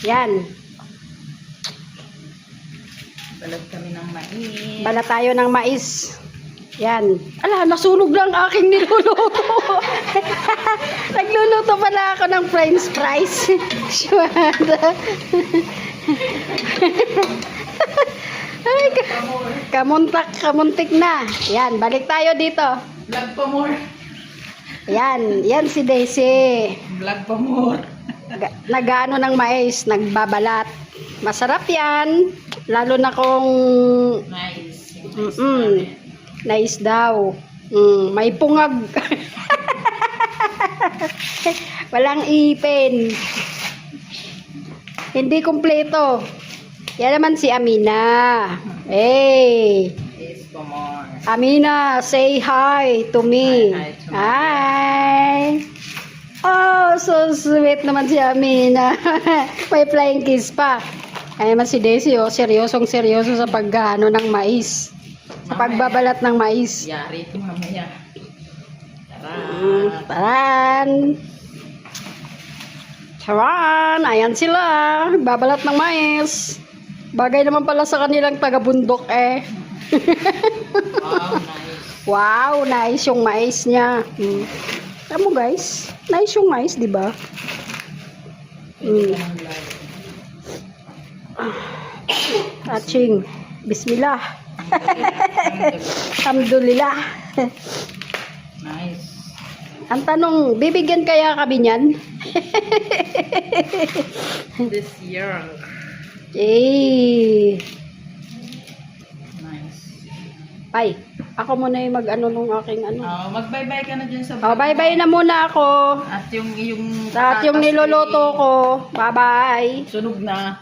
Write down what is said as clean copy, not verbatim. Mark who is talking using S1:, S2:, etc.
S1: Yan.
S2: Balat kami ng mais.
S1: Balat tayo ng mais. Yan. Ala, nasunog lang aking niluluto. Nagluluto pala ako ng french fries. Shwada. Ay, kamuntik na. Yan, balik tayo dito.
S2: Vlog pa more.
S1: Yan, yan si Daisy.
S2: Vlog pa more.
S1: Nag-ano ng mais, nagbabalat. Masarap yan. Lalo na kung
S2: Nice.
S1: nice daw. May pungag. Walang ipin. Hindi kumpleto. Yan naman si Amina. Hey.
S2: Yes pa more.
S1: Amina, say hi to me.
S2: Hi to me.
S1: Hi. Oh, so sweet naman si Amina. May flying kiss pa. Ay naman si Daisy, oh, seryosong seryoso sa paggaano ng mais. Sa pagbabalat ng mais.
S2: Yari ito mamaya.
S1: Taran. Taran. Ayan sila. Babalat ng mais. Bagay naman pala sa kanilang taga-bundok eh.
S2: Wow, nice.
S1: Wow, nice yung mais niya. Alam mo guys, nice yung mais, di ba? Touching. Bismillah. Alhamdulillah.
S2: Nice.
S1: Ang tanong, bibigyan kaya kami niyan?
S2: This year.
S1: Eh.
S2: Nice.
S1: Ay, ako muna yung mag-ano nung aking ano.
S2: Mag-bye-bye ka na dyan sa
S1: Oh, bye-bye na muna ako.
S2: At yung
S1: At yung
S2: patatas
S1: niluluto ko, bye-bye.
S2: Sunog na.